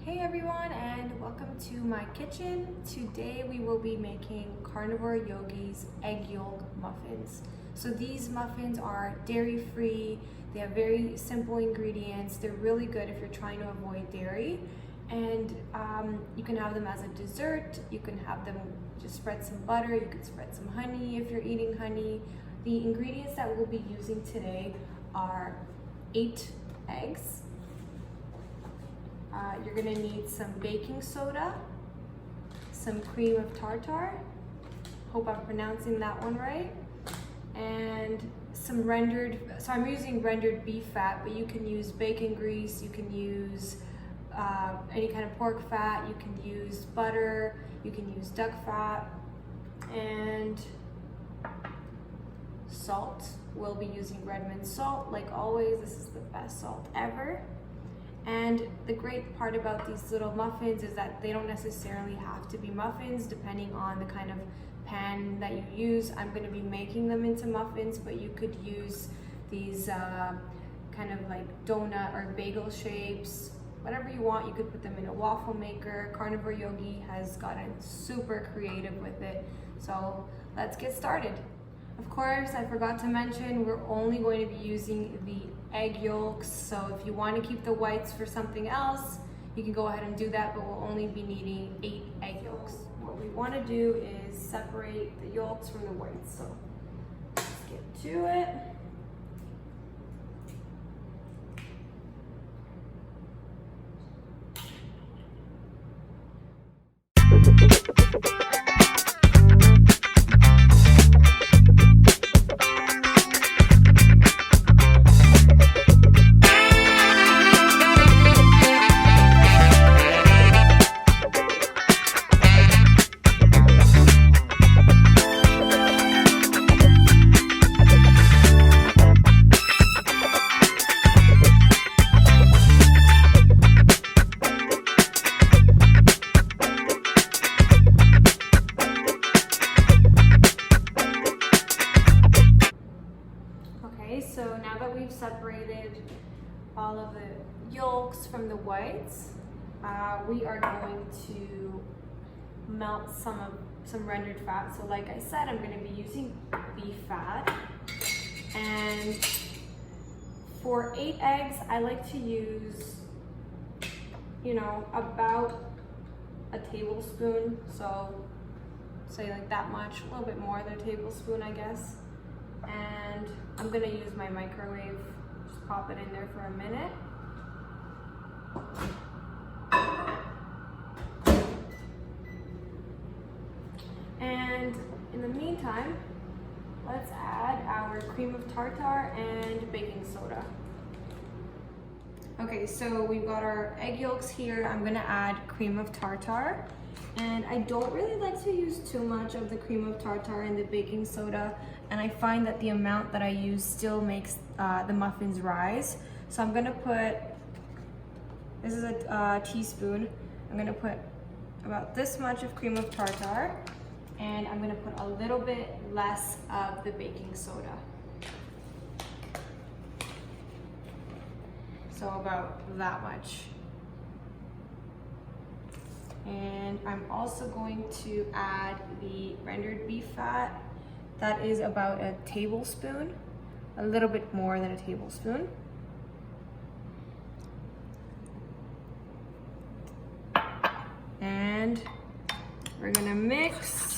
Hey everyone, and welcome to my kitchen. Today we will be making Carnivore Yogi's egg yolk muffins. So these muffins are dairy free, they have very simple ingredients, they're really good if you're trying to avoid dairy. And you can have them as a dessert, you can have them just spread some butter, you can spread some honey if you're eating honey. The ingredients that we'll be using today are 8 eggs. You're gonna need some baking soda, some cream of tartar, hope I'm pronouncing that one right, and some so I'm using rendered beef fat, but you can use bacon grease, you can use any kind of pork fat, you can use butter, you can use duck fat, and salt. We'll be using Redmond salt, like always. This is the best salt ever. And the great part about these little muffins is that they don't necessarily have to be muffins depending on the kind of pan that you use. I'm going to be making them into muffins, but you could use these kind of like donut or bagel shapes, whatever you want. You could put them in a waffle maker. Carnivore Yogi has gotten super creative with it. So let's get started. Of course, I forgot to mention we're only going to be using the egg yolks, so if you want to keep the whites for something else, you can go ahead and do that, but we'll only be needing 8 egg yolks. What we want to do is separate the yolks from the whites, so let's get to it. So now that we've separated all of the yolks from the whites, we are going to melt some rendered fat. So like I said, I'm going to be using beef fat. And for 8 eggs, I like to use, about a tablespoon. So say like that much, a little bit more than a tablespoon, I guess. And I'm gonna use my microwave, just pop it in there for a minute. And in the meantime, let's add our cream of tartar and baking soda. Okay, so we've got our egg yolks here. I'm gonna add cream of tartar. And I don't really like to use too much of the cream of tartar and the baking soda, and I find that the amount that I use still makes the muffins rise. So I'm gonna put, this is a teaspoon, I'm gonna put about this much of cream of tartar, and I'm gonna put a little bit less of the baking soda. So about that much. And I'm also going to add the rendered beef fat. That is about a tablespoon, a little bit more than a tablespoon. And we're gonna mix.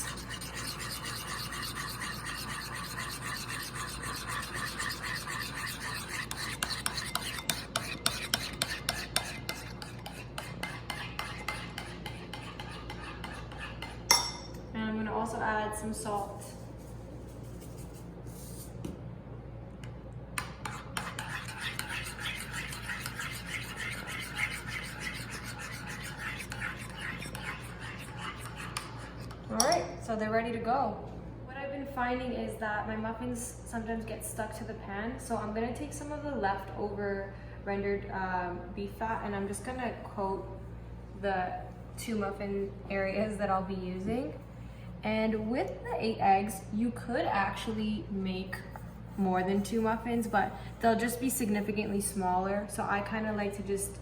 Also add some salt. All right, so they're ready to go. What I've been finding is that my muffins sometimes get stuck to the pan, so I'm gonna take some of the leftover rendered beef fat and I'm just gonna coat the 2 muffin areas that I'll be using. And with the 8 eggs, you could actually make more than 2 muffins, but they'll just be significantly smaller. So I kind of like to just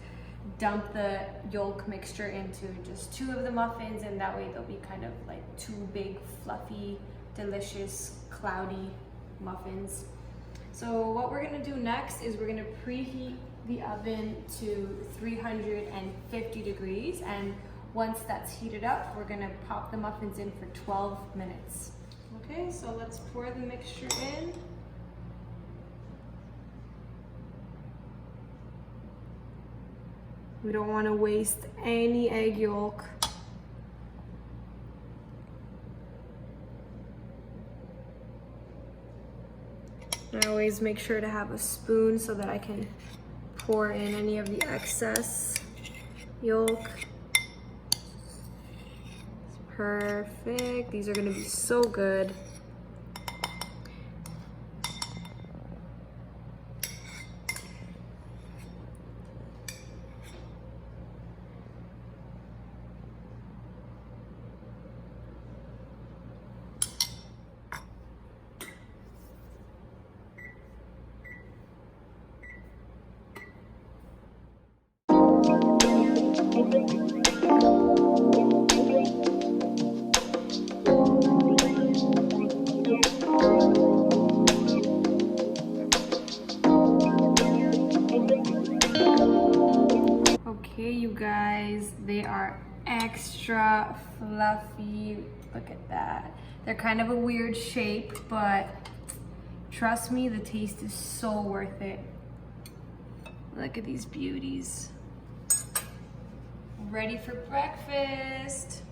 dump the yolk mixture into just 2 of the muffins, and that way they'll be kind of like 2 big, fluffy, delicious, cloudy muffins. So what we're gonna do next is we're gonna preheat the oven to 350 degrees, and once that's heated up, we're gonna pop the muffins in for 12 minutes. Okay, so let's pour the mixture in. We don't want to waste any egg yolk. I always make sure to have a spoon so that I can pour in any of the excess yolk. Perfect. These are going to be so good. Okay, you guys, they are extra fluffy. Look at that. They're kind of a weird shape, but trust me, the taste is so worth it. Look at these beauties. Ready for breakfast.